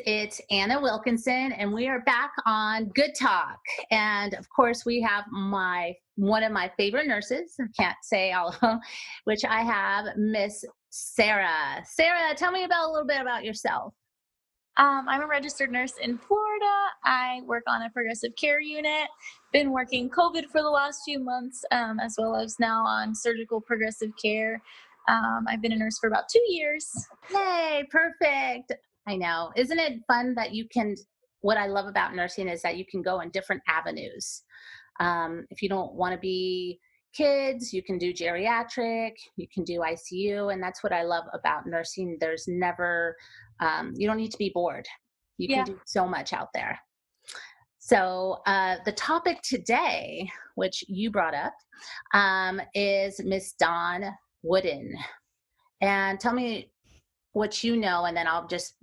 It's Anna Wilkinson, and we are back on Good Talk. And of course, we have my one of my favorite nurses. I can't say all of them, which I have Miss Sarah. Sarah, tell me about a little bit about yourself. I'm a registered nurse in Florida. I work on a progressive care unit. Been working COVID for the last few months, as well as now on surgical progressive care. I've been a nurse for about 2 years. Yay, perfect. I know. Isn't it fun that you can? What I love about nursing is that you can go in different avenues. If you don't want to be kids, you can do geriatric, you can do ICU. And that's what I love about nursing. There's never, you don't need to be bored. You can Yeah. do so much out there. So, the topic today, which you brought up, is Miss Dawn Wooten. And tell me what you know, and then I'll just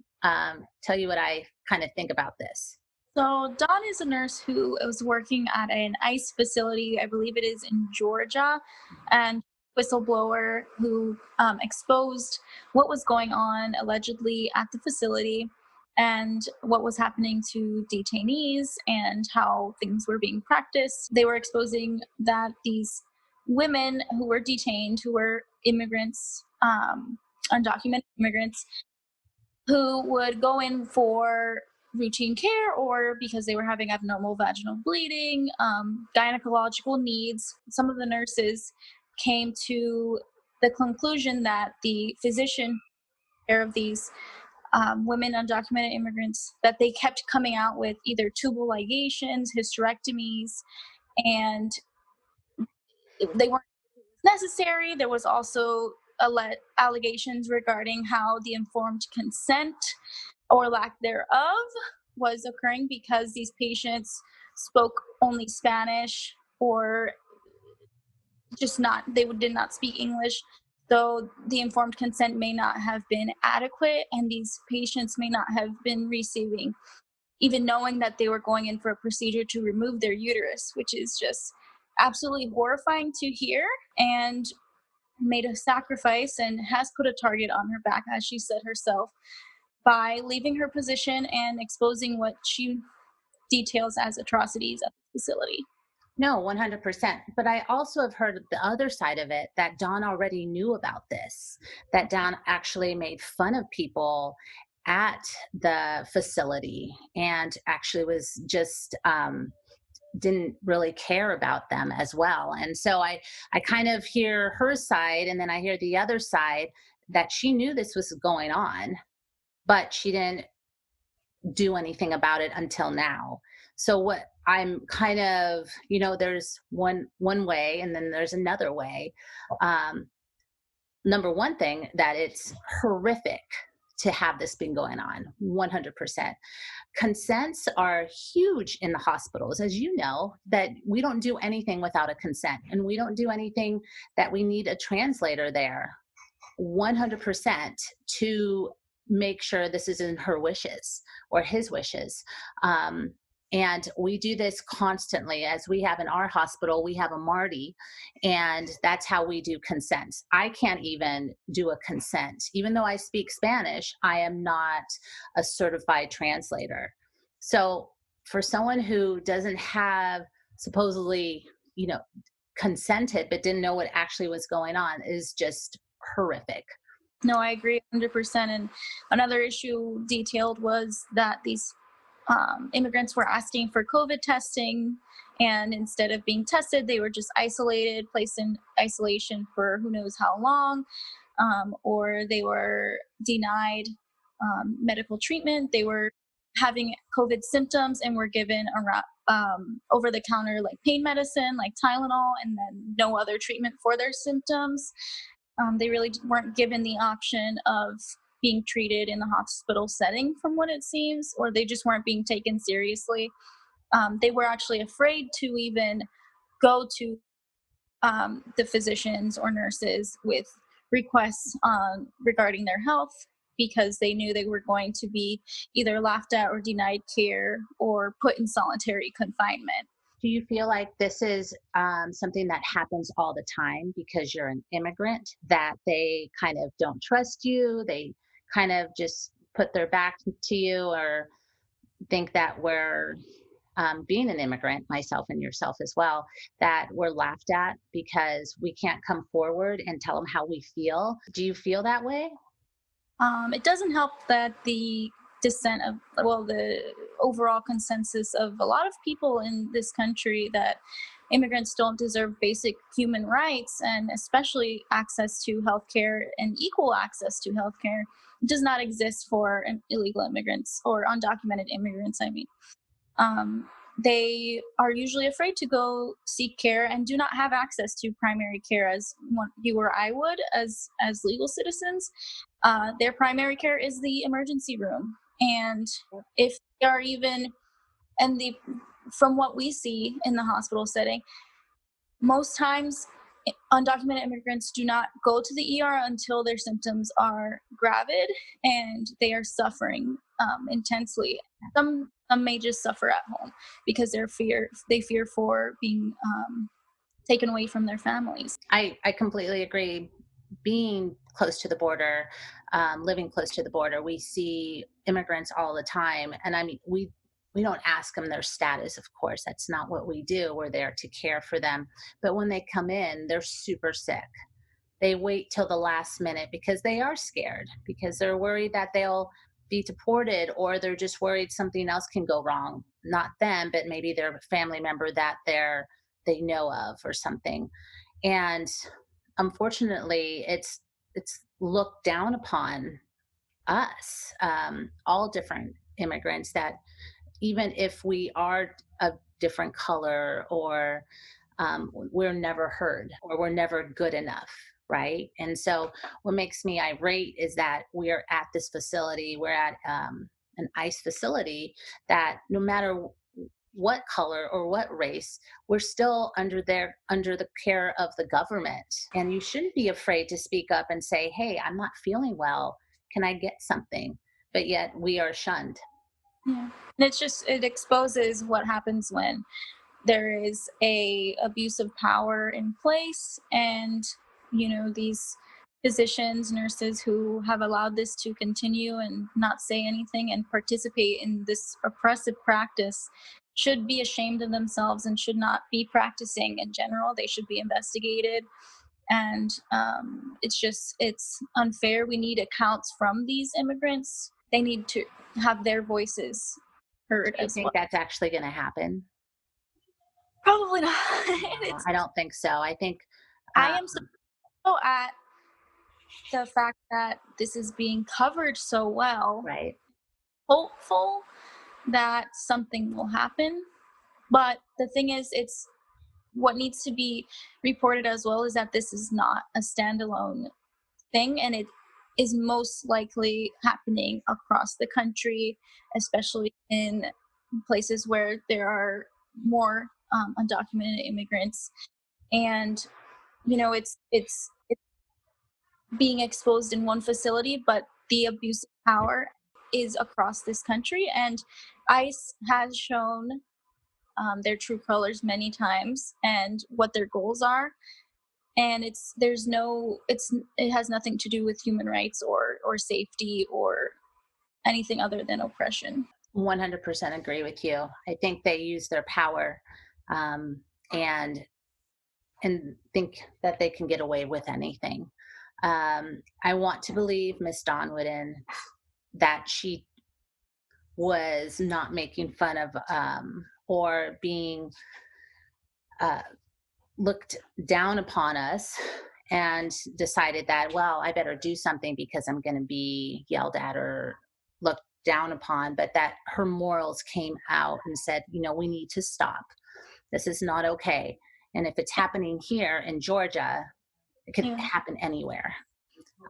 tell you what I kind of think about this. So Dawn is a nurse who was working at an ICE facility. I believe it is in Georgia, and whistleblower who exposed what was going on allegedly at the facility and what was happening to detainees and how things were being practiced. They were exposing that these women who were detained, who were immigrants, undocumented immigrants, who would go in for routine care or because they were having abnormal vaginal bleeding, gynecological needs. Some of the nurses came to the conclusion that the physician care of these women undocumented immigrants, that they kept coming out with either tubal ligations, hysterectomies, and they weren't necessary. There was also allegations regarding how the informed consent or lack thereof was occurring because these patients spoke only Spanish or just not, they did not speak English. So the informed consent may not have been adequate, and these patients may not have been receiving, even knowing that they were going in for a procedure to remove their uterus, which is just absolutely horrifying to hear. And made a sacrifice and has put a target on her back, as she said herself, by leaving her position and exposing what she details as atrocities at the facility. No, 100%. But I also have heard the other side of it, that Dawn already knew about this, that Dawn actually made fun of people at the facility and actually was just, didn't really care about them as well. And so I kind of hear her side, and then I hear the other side, that she knew this was going on, but she didn't do anything about it until now. So what I'm kind of, there's one way, and then there's another way. Um, Number one thing, that it's horrific to have this been going on. 100%. Consents are huge in the hospitals, as you know, that we don't do anything without a consent, and we don't do anything that we need a translator there. 100% to make sure this is in her wishes or his wishes. And we do this constantly. As we have in our hospital, we have a Marty, and that's how we do consents. I can't even do a consent. Even though I speak Spanish, I am not a certified translator. So for someone who doesn't have, supposedly, consented but didn't know what actually was going on, is just horrific. No, I agree 100%. And another issue detailed was that these immigrants were asking for COVID testing, and instead of being tested, they were just isolated, placed in isolation for who knows how long, or they were denied medical treatment. They were having COVID symptoms and were given over the counter like pain medicine, like Tylenol, and then no other treatment for their symptoms. They really weren't given the option of being treated in the hospital setting, from what it seems, or they just weren't being taken seriously. They were actually afraid to even go to the physicians or nurses with requests regarding their health, because they knew they were going to be either laughed at or denied care or put in solitary confinement. Do you feel like this is something that happens all the time because you're an immigrant, that they kind of don't trust you? They kind of just put their back to you or think that we're being an immigrant, myself and yourself as well, that we're laughed at because we can't come forward and tell them how we feel. Do you feel that way? It doesn't help that the dissent of, well, the overall consensus of a lot of people in this country that immigrants don't deserve basic human rights, and especially access to healthcare and equal access to healthcare does not exist for illegal immigrants or undocumented immigrants. I mean, they are usually afraid to go seek care and do not have access to primary care as you or I would as legal citizens. Their primary care is the emergency room, and if they are even, and the from what we see in the hospital setting, most times undocumented immigrants do not go to the ER until their symptoms are gravid and they are suffering intensely. Some may just suffer at home because they fear for being taken away from their families. I completely agree. Being close to the border, living close to the border, we see immigrants all the time, and I mean, we don't ask them their status. Of course, that's not what we do. We're there to care for them. But when they come in, they're super sick. They wait till the last minute because they are scared, because they're worried that they'll be deported, or they're just worried something else can go wrong. Not them, but maybe their family member that they know of or something. And unfortunately, it's looked down upon us, all different immigrants, that even if we are a different color, or we're never heard, or we're never good enough, right? And so what makes me irate is that we're at this facility, we're at an ICE facility, that no matter what color or what race, we're still under the care of the government. And you shouldn't be afraid to speak up and say, hey, I'm not feeling well, can I get something? But yet we are shunned. Yeah. And it exposes what happens when there is a abuse of power in place, and these physicians, nurses who have allowed this to continue and not say anything and participate in this oppressive practice should be ashamed of themselves and should not be practicing in general. They should be investigated. And it's unfair. We need accounts from these immigrants. They need to have their voices heard Do you as well. think that's actually going to happen? Probably not. No, It's I don't think so. I think, I um, am so at the fact that this is being covered so well, right. hopeful that something will happen. But the thing is, it's what needs to be reported as well is that this is not a standalone thing, and it is most likely happening across the country, especially in places where there are more undocumented immigrants. And it's being exposed in one facility, but the abuse of power is across this country. And ICE has shown their true colors many times and what their goals are. And it has nothing to do with human rights or safety or anything other than oppression. 100% agree with you. I think they use their power, um, and think that they can get away with anything. I want to believe Miss Dawn Wooten, that she was not making fun of, or being uh, looked down upon us, and decided that, well, I better do something because I'm going to be yelled at or looked down upon, but that her morals came out and said, we need to stop. This is not okay. And if it's happening here in Georgia, it could Yeah. happen anywhere.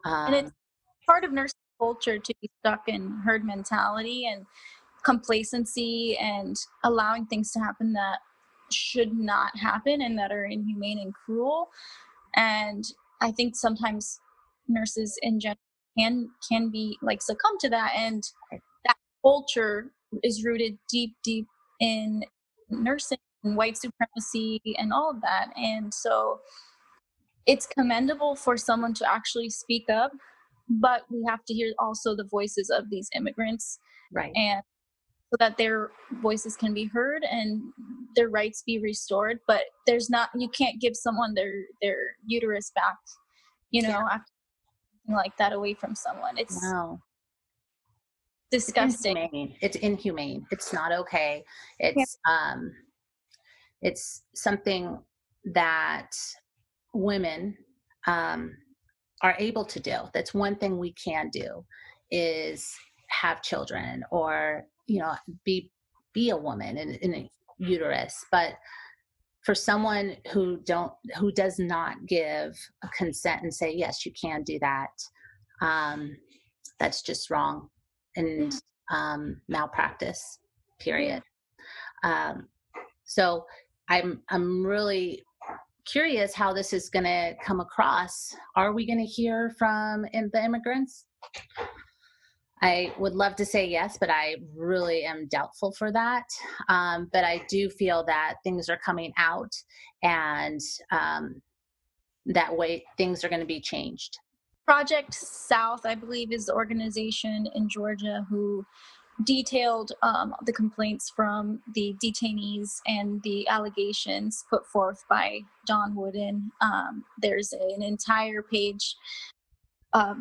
And it's Um, part of nursing culture to be stuck in herd mentality and complacency and allowing things to happen that should not happen and that are inhumane and cruel. And I think sometimes nurses in general can be like succumb to that, and that culture is rooted deep in nursing and white supremacy and all of that. And so it's commendable for someone to actually speak up, but we have to hear also the voices of these immigrants, Right. and so that their voices can be heard and their rights be restored. But there's not, you can't give someone their uterus back, Yeah. after something like that away from someone. It's No. It's disgusting. inhumane. It's inhumane. It's not okay. Yeah. It's something that women um, are able to do. That's one thing we can do is have children or, be a woman in a uterus. But for someone who does not give a consent and say, yes, you can do that, um, that's just wrong and Yeah. malpractice, Yeah. period. Um, so I'm really curious how this is going to come across. Are we going to hear from the immigrants? I would love to say yes, but I really am doubtful for that. But I do feel that things are coming out, and that way things are going to be changed. Project South, I believe, is the organization in Georgia who detailed the complaints from the detainees and the allegations put forth by Dawn Wooten. There's an entire page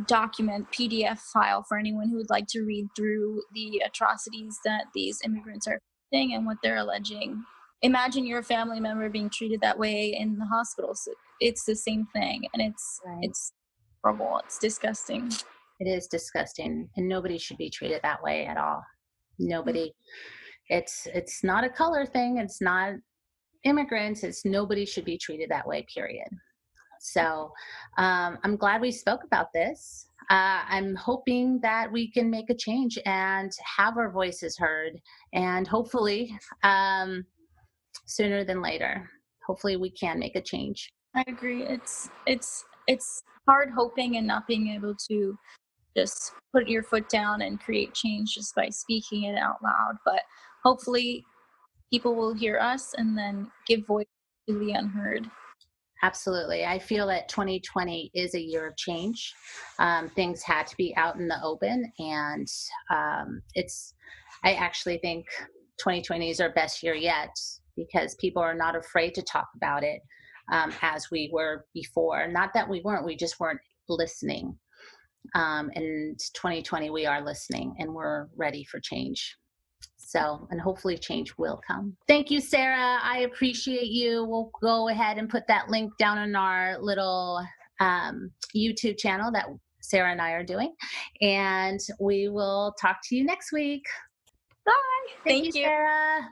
document PDF file for anyone who would like to read through the atrocities that these immigrants are facing and what they're alleging. Imagine your family member being treated that way in the hospital. So it's the same thing, and Right. it's horrible. It's disgusting. It is disgusting, and nobody should be treated that way at all. Nobody. It's not a color thing. It's not immigrants. It's nobody should be treated that way. Period. So I'm glad we spoke about this. I'm hoping that we can make a change and have our voices heard, and hopefully sooner than later. Hopefully, we can make a change. I agree. It's hard hoping and not being able to just put your foot down and create change just by speaking it out loud. But hopefully, people will hear us and then give voice to the unheard. Absolutely. I feel that 2020 is a year of change. Things had to be out in the open, and I actually think 2020 is our best year yet because people are not afraid to talk about it as we were before. Not that we weren't, we just weren't listening. And 2020, we are listening and we're ready for change. So, and hopefully change will come. Thank you, Sarah. I appreciate you. We'll go ahead and put that link down on our little YouTube channel that Sarah and I are doing. And we will talk to you next week. Bye. Thank you, Thank you. Sarah.